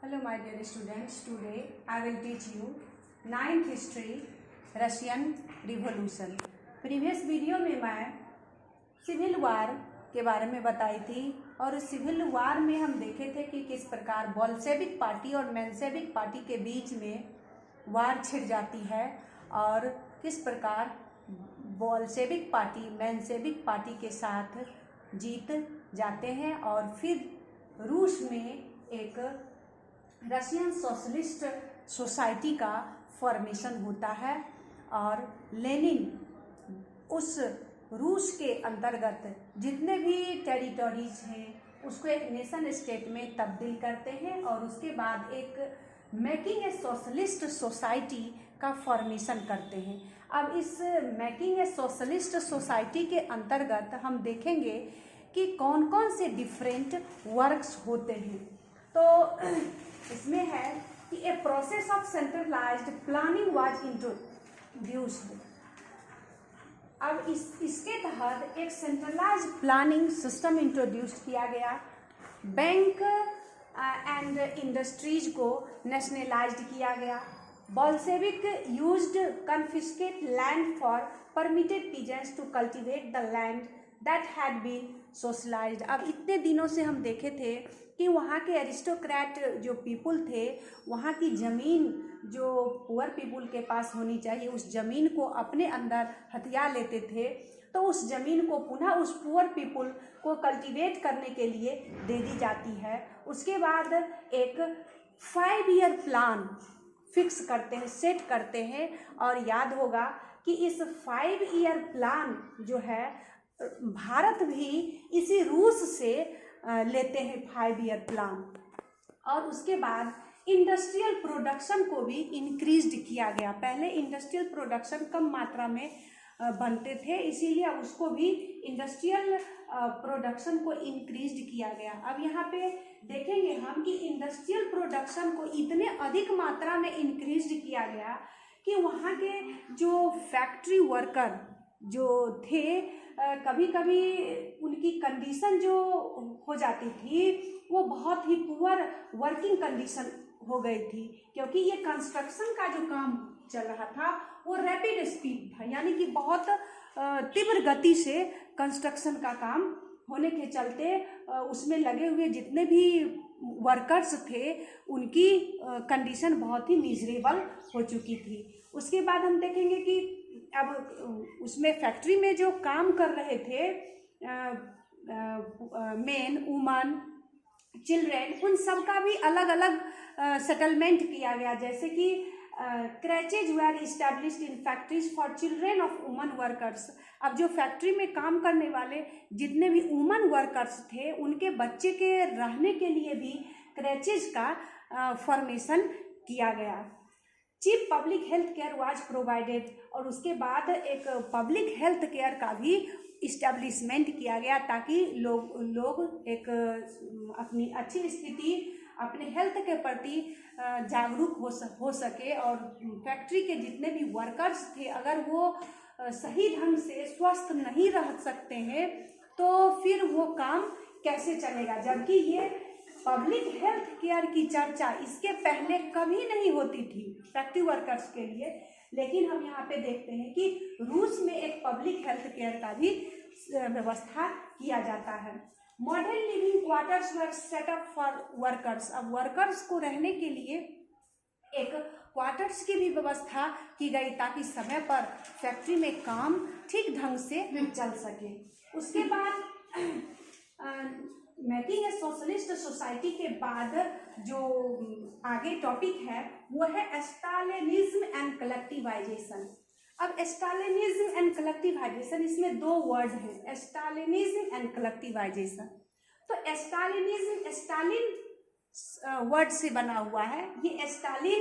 Hello my dear students, today I will teach you 9th history Russian Revolution। Previous video में मैं civil वार के बारे में बताई थी और उस सिविल वार में हम देखे थे कि किस प्रकार बोल्शेविक पार्टी और मेंशेविक पार्टी के बीच में वार छिड़ जाती है और किस प्रकार बोल्शेविक पार्टी मेंशेविक पार्टी के साथ जीत जाते हैं और फिर रूस में एक रशियन सोशलिस्ट सोसाइटी का फॉर्मेशन होता है और लेनिन उस रूस के अंतर्गत जितने भी टेरिटोरीज हैं उसको एक नेशन स्टेट में तब्दील करते हैं और उसके बाद एक मेकिंग ए सोशलिस्ट सोसाइटी का फॉर्मेशन करते हैं। अब इस मेकिंग ए सोशलिस्ट सोसाइटी के अंतर्गत हम देखेंगे कि कौन कौन से डिफरेंट वर्क्स होते हैं। तो इसमें है कि a process of centralised planning was introduced. अब इसके तहत एक सेंट्रलाइज्ड प्लानिंग सिस्टम इंट्रोड्यूस किया गया। बैंक एंड इंडस्ट्रीज को नेशनलाइज्ड किया गया। Bolshevik used confiscate land for permitted peasants to cultivate the land that had been socialized. अब इतने दिनों से हम देखे थे कि वहाँ के एरिस्टोक्रेट जो पीपुल थे वहाँ की ज़मीन जो पुअर पीपुल के पास होनी चाहिए उस ज़मीन को अपने अंदर हथिया लेते थे, तो उस ज़मीन को पुनः उस पुअर पीपुल को कल्टीवेट करने के लिए दे दी जाती है। उसके बाद एक 5 ईयर प्लान फिक्स करते हैं, सेट करते हैं और याद होगा कि इस 5 ईयर प्लान जो है भारत भी इसी रूस से लेते हैं 5 ईयर प्लान। और उसके बाद इंडस्ट्रियल प्रोडक्शन को भी इंक्रीज्ड किया गया। पहले इंडस्ट्रियल प्रोडक्शन कम मात्रा में बनते थे, इसीलिए अब उसको भी इंडस्ट्रियल प्रोडक्शन को इंक्रीज्ड किया गया। अब यहाँ पे देखेंगे हम कि इंडस्ट्रियल प्रोडक्शन को इतने अधिक मात्रा में इंक्रीज्ड किया गया कि वहाँ के जो फैक्ट्री वर्कर जो थे कभी कभी उनकी कंडीशन जो हो जाती थी वो बहुत ही पुअर वर्किंग कंडीशन हो गई थी, क्योंकि ये कंस्ट्रक्शन का जो काम चल रहा था वो रैपिड स्पीड था, यानी कि बहुत तीव्र गति से कंस्ट्रक्शन का काम होने के चलते उसमें लगे हुए जितने भी वर्कर्स थे उनकी कंडीशन बहुत ही मिजरेबल हो चुकी थी। उसके बाद हम देखेंगे कि अब उसमें फैक्ट्री में जो काम कर रहे थे मेन वुमन चिल्ड्रेन, उन सब का भी अलग अलग सेटलमेंट किया गया। जैसे कि creches were established in factories for children of woman workers. अब जो फैक्ट्री में काम करने वाले जितने भी वुमन वर्कर्स थे उनके बच्चे के रहने के लिए भी क्रैचेज का फॉर्मेशन किया गया। Cheap public health care was provided और उसके बाद एक पब्लिक हेल्थ केयर का भी इस्टेब्लिशमेंट किया गया ताकि लोग एक अपनी अच्छी स्थिति अपने हेल्थ के प्रति जागरूक हो सके और फैक्ट्री के जितने भी वर्कर्स थे अगर वो सही ढंग से स्वस्थ नहीं रह सकते हैं तो फिर वो काम कैसे चलेगा। जबकि ये पब्लिक हेल्थ केयर की चर्चा इसके पहले कभी नहीं होती थी फैक्ट्री वर्कर्स के लिए, लेकिन हम यहाँ पे देखते हैं कि रूस में एक पब्लिक हेल्थ केयर का भी व्यवस्था किया जाता है। Modern living quarters were set up for workers. अब वर्कर्स को रहने के लिए एक क्वार्टर्स की भी व्यवस्था की गई ताकि समय पर फैक्ट्री में काम ठीक ढंग से चल सके। उसके बाद मेकिंग ए सोशलिस्ट सोसाइटी के बाद जो आगे टॉपिक है वो है स्टालिनिज्म एंड कलेक्टिवाइजेशन। अब स्टालिनिज्म एंड कलेक्टिवाइजेशन इसमें 2 वर्ड हैं, स्टालिनिज्म एंड कलेक्टिवाइजेशन। तो स्टालिनिज्म स्टालिन वर्ड से बना हुआ है। ये स्टालिन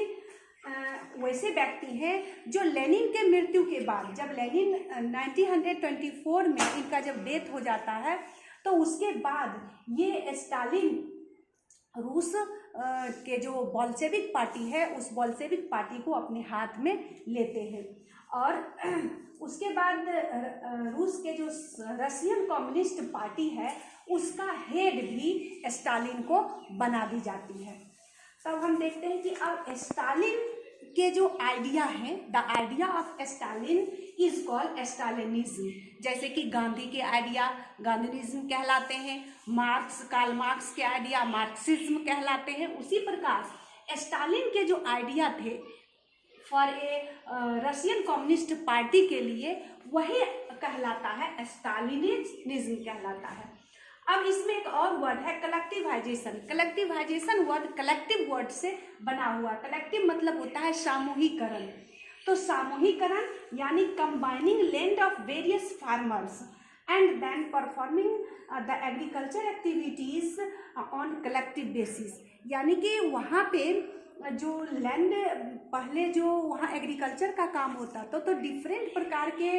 वैसे व्यक्ति हैं जो लेनिन के मृत्यु के बाद, जब लेनिन 1924 में इनका जब डेथ हो जाता है तो उसके बाद ये स्टालिन रूस के जो बोल्शेविक पार्टी है उस बोल्शेविक पार्टी को अपने हाथ में लेते हैं और उसके बाद रूस के जो रशियन कम्युनिस्ट पार्टी है उसका हेड भी स्टालिन को बना दी जाती है। तब हम देखते हैं कि अब स्टालिन के जो आइडिया है, the idea of Stalin is called Stalinism. जैसे कि गांधी के आइडिया गांधीनिज्म कहलाते हैं, कार्ल मार्क्स के आइडिया मार्क्सिज्म कहलाते हैं। उसी प्रकार स्टालिन के जो आइडिया थे for a Russian communist party के लिए, वही कहलाता है स्टालिनिज्म कहलाता है। अब इसमें एक और वर्ड है collectivisation. Collectivisation word collective word से बना हुआ। कलेक्टिव मतलब होता है सामूहिकरण। तो सामूहिकरण यानी combining land of various farmers and then performing the agriculture activities on collective basis. यानी कि वहाँ पे जो लैंड, पहले जो वहाँ एग्रीकल्चर का काम होता तो डिफरेंट प्रकार के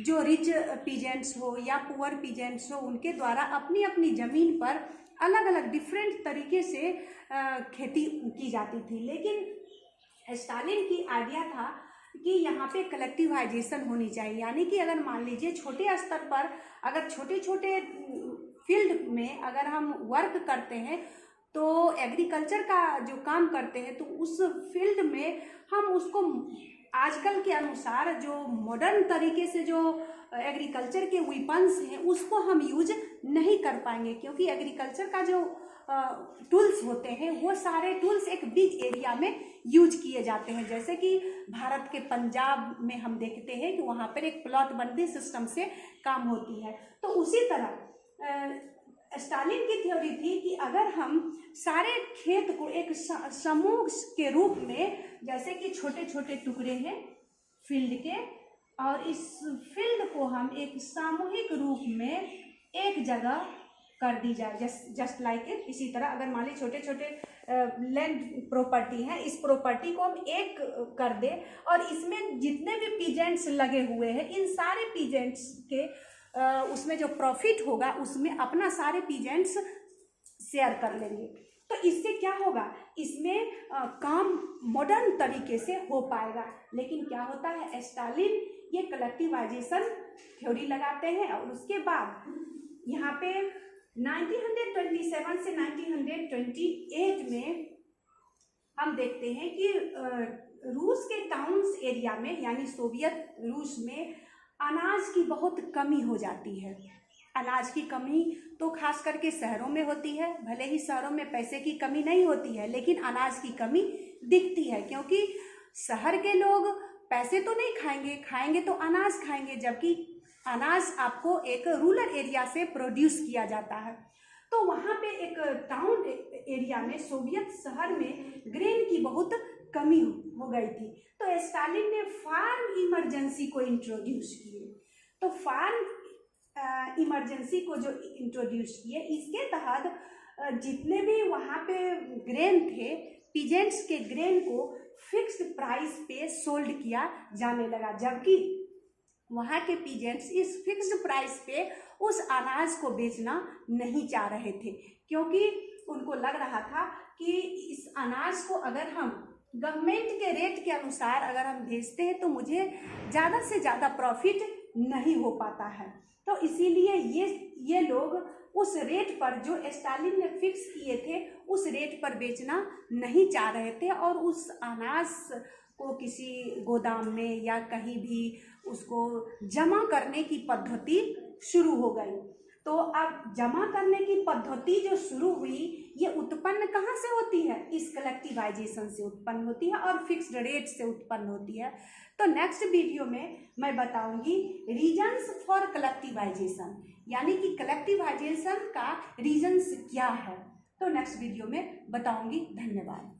जो रिच पीजेंट्स हो या पुअर पीजेंट्स हो, उनके द्वारा अपनी अपनी ज़मीन पर अलग अलग डिफरेंट तरीके से खेती की जाती थी। लेकिन स्टालिन की आइडिया था कि यहाँ पे कलेक्टिवाइजेशन होनी चाहिए। यानी कि अगर मान लीजिए छोटे स्तर पर अगर छोटे छोटे फील्ड में अगर हम वर्क करते हैं तो एग्रीकल्चर का जो काम करते हैं, तो उस फील्ड में हम उसको आजकल के अनुसार जो मॉडर्न तरीके से जो एग्रीकल्चर के वेपन्स हैं उसको हम यूज नहीं कर पाएंगे, क्योंकि एग्रीकल्चर का जो टूल्स होते हैं वो सारे टूल्स एक बिग एरिया में यूज किए जाते हैं। जैसे कि भारत के पंजाब में हम देखते हैं कि वहाँ पर एक प्लॉट बंदी सिस्टम से काम होती है। तो उसी तरह स्टालिन की थ्योरी थी कि अगर हम सारे खेत को एक समूह के रूप में, जैसे कि छोटे छोटे टुकड़े हैं फील्ड के, और इस फील्ड को हम एक सामूहिक रूप में एक जगह कर दी जाए, जस्ट लाइक इट। इसी तरह अगर मान लीजिए छोटे छोटे लैंड प्रॉपर्टी है, इस प्रॉपर्टी को हम एक कर दे और इसमें जितने भी पीजेंट्स लगे हुए हैं, इन सारे पीजेंट्स के उसमें जो प्रॉफिट होगा उसमें अपना सारे पीजेंट्स शेयर कर लेंगे। तो इससे क्या होगा, इसमें काम मॉडर्न तरीके से हो पाएगा। लेकिन क्या होता है, स्टालिन ये कलेक्टिवाइजेशन थ्योरी लगाते हैं और उसके बाद यहाँ पे 1927 से 1928 में हम देखते हैं कि रूस के टाउन्स एरिया में, यानी सोवियत रूस में अनाज की बहुत कमी हो जाती है। अनाज की कमी तो खास करके शहरों में होती है। भले ही शहरों में पैसे की कमी नहीं होती है, लेकिन अनाज की कमी दिखती है, क्योंकि शहर के लोग पैसे तो नहीं खाएंगे, खाएंगे तो अनाज खाएंगे, जबकि अनाज आपको एक रूरल एरिया से प्रोड्यूस किया जाता है। तो वहाँ पे एक टाउन एरिया में, सोवियत शहर में ग्रेन की बहुत कमी हो गई थी। तो स्टालिन ने फार्म इमरजेंसी को इंट्रोड्यूस किए। तो फार्म इमरजेंसी को जो इंट्रोड्यूस किए, इसके तहत जितने भी वहाँ पे ग्रेन थे, पीजेंट्स के ग्रेन को फिक्स्ड प्राइस पे सोल्ड किया जाने लगा, जबकि वहाँ के पीजेंट्स इस फिक्स्ड प्राइस पे उस अनाज को बेचना नहीं चाह रहे थे, क्योंकि उनको लग रहा था कि इस अनाज को अगर हम गवर्नमेंट के रेट के अनुसार अगर हम बेचते हैं तो मुझे ज़्यादा से ज़्यादा प्रॉफिट नहीं हो पाता है। तो इसीलिए ये लोग उस रेट पर जो स्टालिन ने फिक्स किए थे, उस रेट पर बेचना नहीं चाह रहे थे और उस अनाज को किसी गोदाम में या कहीं भी उसको जमा करने की पद्धति शुरू हो गई। तो अब जमा करने की पद्धति जो शुरू हुई, ये उत्पन्न कहाँ से होती है, इस कलेक्टिवाइजेशन से उत्पन्न होती है और फिक्स्ड रेट से उत्पन्न होती है। तो नेक्स्ट वीडियो में मैं बताऊंगी रीजन्स फॉर कलेक्टिवाइजेशन, यानी कि कलेक्टिवाइजेशन का रीजन्स क्या है। तो नेक्स्ट वीडियो में बताऊंगी। धन्यवाद।